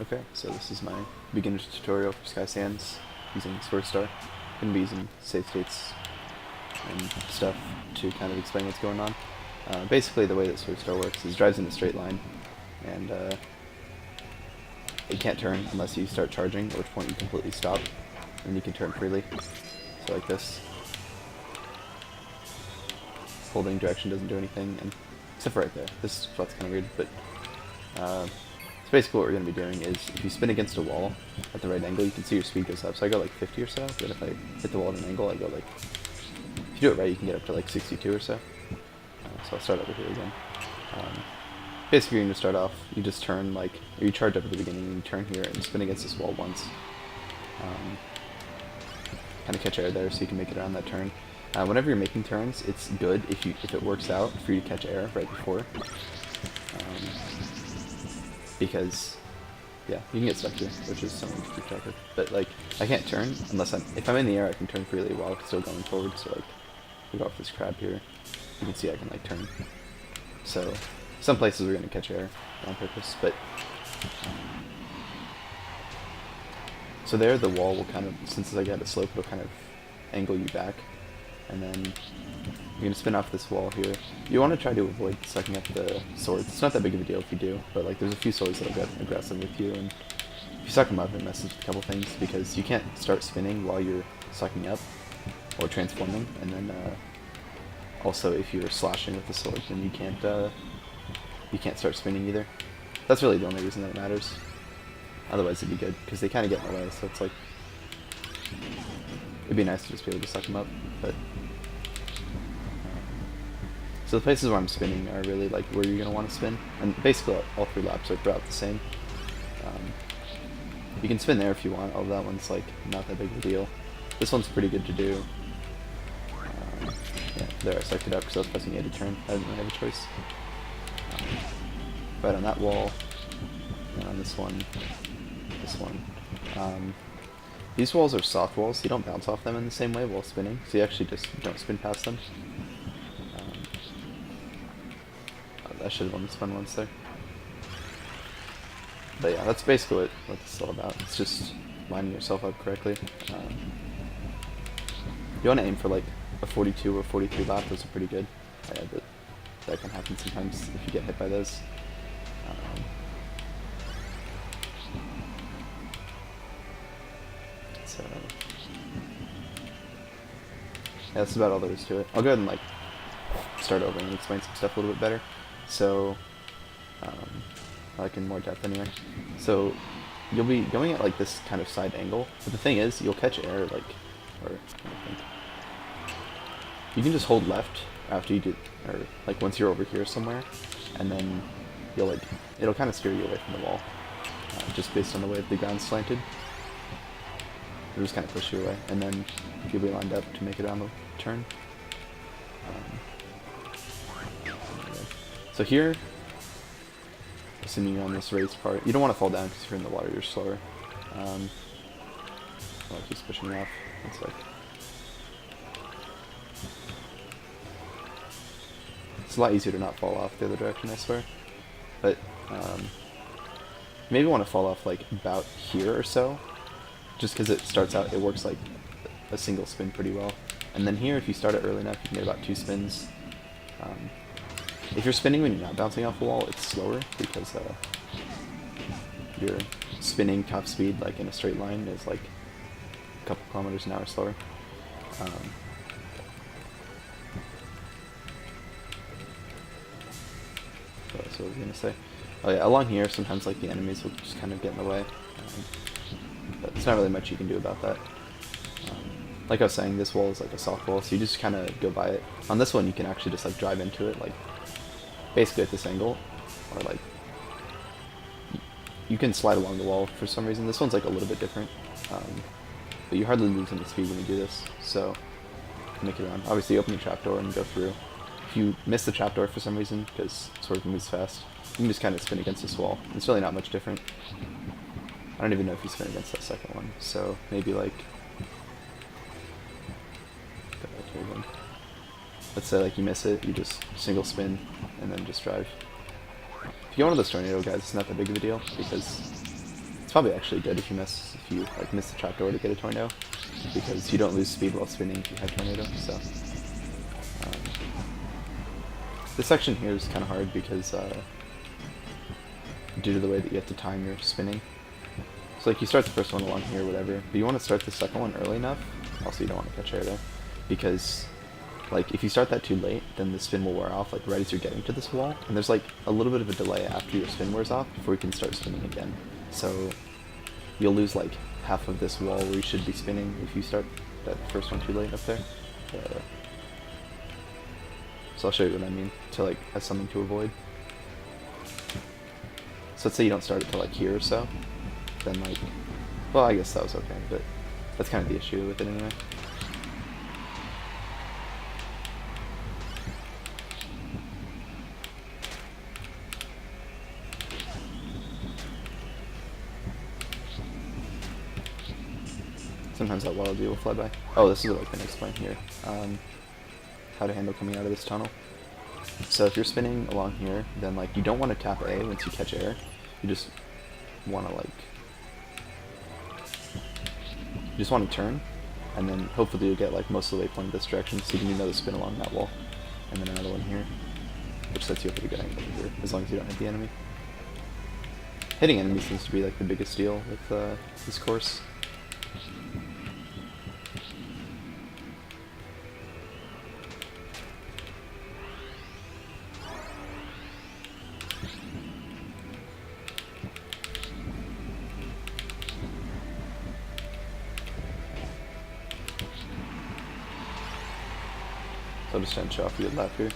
Okay, so this is my beginner's tutorial for Sky Sands using Swerve Star. I'm going to be using save states and stuff to kind of explain what's going on. Basically, the way that Swerve Star works is it drives in a straight line, and it can't turn unless you start charging, at which point you completely stop, and you can turn freely. So like this. Holding direction doesn't do anything, and except for right there. This spot's kind of weird, but so basically what we're going to be doing is if you spin against a wall at the right angle, you can see your speed goes up. So I go like 50 or so, but if I hit the wall at an angle, I go like, if you do it right, you can get up to like 62 or so. So I'll start over here again. Basically, you're going to start off, you just turn like, or you charge up at the beginning, and you turn here and spin against this wall once. Kind of catch air there so you can make it around that turn. Whenever you're making turns, it's good if it works out for you to catch air right before. Because, yeah, you can get stuck here, which is something to keep track of. But, like, I can't turn unless if I'm in the air, I can turn freely while still going forward. So, like, we go off this crab here. You can see I can, like, turn. So, some places we're going to catch air on purpose, but... so there, the wall will kind of, since I got a slope, it'll kind of angle you back. And then you're going to spin off this wall here. You want to try to avoid sucking up the swords. It's not that big of a deal if you do, but like there's a few swords that'll get aggressive with you, and if you suck them up, it messes with a couple things, because you can't start spinning while you're sucking up, or transforming, and then also if you're slashing with the sword, then you can't start spinning either. That's really the only reason that it matters. Otherwise it'd be good, because they kind of get in the way, so it's like, it'd be nice to just be able to suck them up, but... So the places where I'm spinning are really like where you're going to want to spin, and basically all three laps are about the same. You can spin there if you want, although that one's like not that big of a deal. This one's pretty good to do. Yeah, there I sucked it up because I was pressing A to turn. I didn't really have a choice. Right on that wall, and on this one, this one. These walls are soft walls, so you don't bounce off them in the same way while spinning, so you actually just don't spin past them. I should have only spun once there. But yeah, that's basically what this is all about. It's just lining yourself up correctly. You want to aim for like a 42 or 43 lap, those are pretty good. Yeah, but that can happen sometimes if you get hit by those. So yeah, that's about all there is to it. I'll go ahead and like start over and explain some stuff a little bit better. So, like in more depth anyway. So, you'll be going at like this kind of side angle, but the thing is, you'll catch air like, or I think you can just hold left after you do, or like once you're over here somewhere, and then you'll like, it'll kind of steer you away from the wall, just based on the way the ground's slanted. It'll just kind of push you away, and then you'll be lined up to make it around the turn. So here, assuming you're on this raised part, you don't want to fall down because if you're in the water, you're slower. I'll keep pushing me off. One sec. It's a lot easier to not fall off the other direction, I swear. But maybe want to fall off like about here or so, just because it starts out, it works like a single spin pretty well. And then here, if you start it early enough, you can get about 2 spins. If you're spinning when you're not bouncing off the wall, it's slower because you're spinning top speed like in a straight line is like a couple kilometers an hour slower. What else was I gonna say? Oh yeah, along here sometimes like the enemies will just kind of get in the way, but there's not really much you can do about that. Like I was saying, this wall is like a soft wall, so you just kind of go by it. On this one, you can actually just like drive into it, like basically at this angle, or like you can slide along the wall for some reason. This one's like a little bit different, but you hardly lose any speed when you do this, so make it around. Obviously, open your trapdoor and go through. If you miss the trapdoor for some reason, because Swerve moves fast, you can just kind of spin against this wall. It's really not much different. I don't even know if you spin against that second one, so maybe like, go back here again. Let's say like you miss it, you just single spin and then just drive. If you go one of those tornado guys, it's not that big of a deal because It's probably actually good if you miss the trapdoor to get a tornado, because you don't lose speed while spinning if you have tornado. So this section here is kind of hard because due to the way that you have to time your spinning. So like you start the first one along here, whatever, but you want to start the second one early enough. Also, you don't want to catch air there, because like if you start that too late, then the spin will wear off like right as you're getting to this wall, and there's like a little bit of a delay after your spin wears off before you can start spinning again. So you'll lose like half of this wall where you should be spinning if you start that first one too late up there. So I'll show you what I mean, to like as something to avoid. So let's say you don't start it till like here or so, then like, well, I guess that was okay, but that's kind of the issue with it anyway. Sometimes that waddle dee will fly by. Oh, this is what I can explain here. How to handle coming out of this tunnel. So if you're spinning along here, then like you don't want to tap A once you catch air. You just want to turn, and then hopefully you'll get like most of the way pointed this direction, so you can do another spin along that wall, and then another one here, which sets you up at a good angle here, as long as you don't hit the enemy. Hitting enemies seems to be like the biggest deal with this course. So I'll just try and show off a good lap here.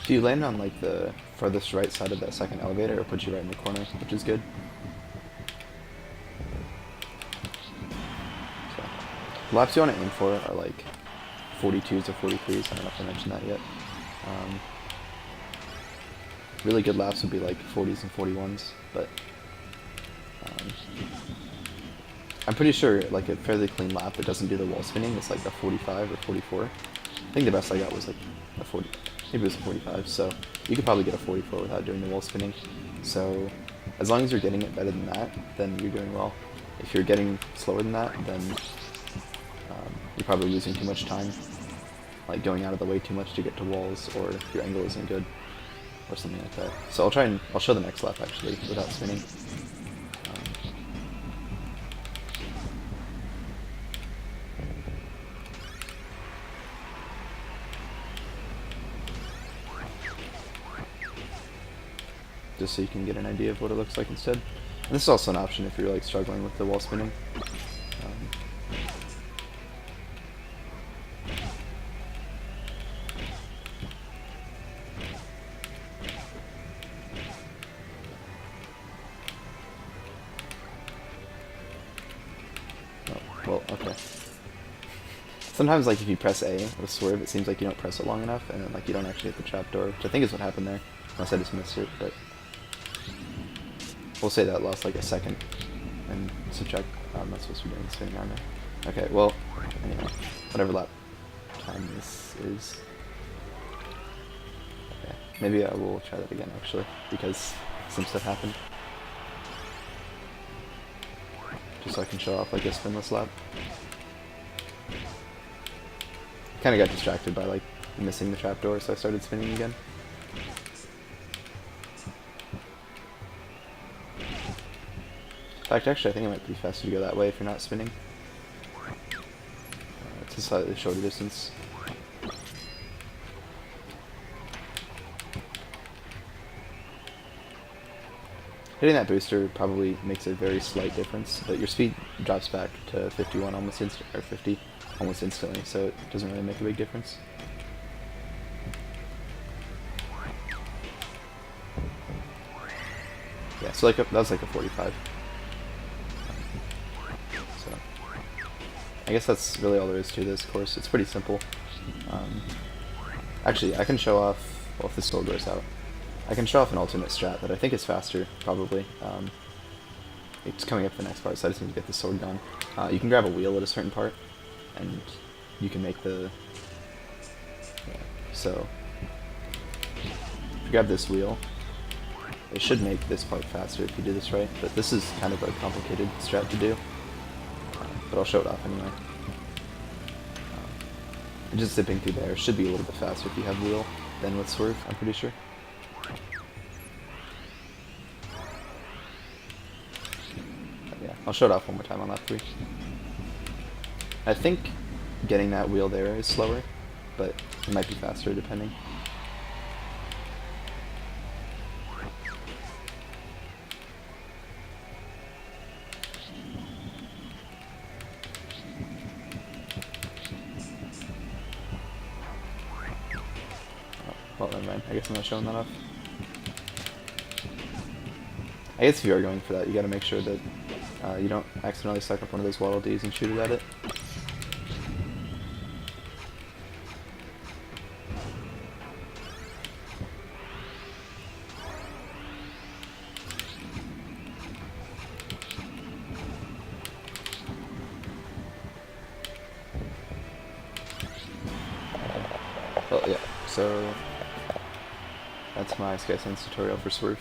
Do you land on like the furthest right side of that second elevator, or put you right in the corner, which is good. So, the laps you want to aim for are like 42s or 43s. I don't know if I mentioned that yet. Really good laps would be like 40s and 41s, but I'm pretty sure like a fairly clean lap that doesn't do the wall spinning is like a 45 or 44. I think the best I got was like a 40. Maybe it was a 45, so you could probably get a 44 without doing the wall spinning. So as long as you're getting it better than that, then you're doing well. If you're getting slower than that, then you're probably losing too much time, like going out of the way too much to get to walls, or your angle isn't good, or something like that. So I'll show the next lap actually without spinning. Just so you can get an idea of what it looks like instead. And this is also an option if you're like struggling with the wall spinning. Oh, well, okay. Sometimes like if you press A with Swerve, it seems like you don't press it long enough, and then like you don't actually hit the trapdoor, which I think is what happened there. Unless I just missed it, but we'll say that lost like a second, and subtract. I'm not supposed to be doing the spinning armor. Okay, well, anyway, whatever lap time this is. Okay, maybe I will try that again actually, because some stuff happened. Just so I can show off like a spinless lap. Kind of got distracted by like missing the trapdoor, so I started spinning again. In fact, actually, I think it might be faster to go that way if you're not spinning. It's a slightly shorter distance. Hitting that booster probably makes a very slight difference, but your speed drops back to 51 almost or 50 almost instantly, so it doesn't really make a big difference. Yeah, so like that was like a 45. I guess that's really all there is to this course. It's pretty simple. Actually, I can show off, well, if the sword wears out, I can show off an alternate strat that I think is faster, probably. It's coming up the next part, so I just need to get the sword gone. You can grab a wheel at a certain part, and you can make the... Yeah, so, if you grab this wheel, it should make this part faster if you do this right, but this is kind of a complicated strat to do. But I'll show it off anyway. Just zipping through there should be a little bit faster if you have wheel than with Swerve, I'm pretty sure. But yeah, I'll show it off one more time on lap 3. I think getting that wheel there is slower, but it might be faster depending. Well, never mind. I guess I'm not showing that off. I guess if you are going for that, you gotta make sure that you don't accidentally suck up one of those Waddle Dees and shoot it at it. Well, yeah, so that's my Sky Sense tutorial for Swerve.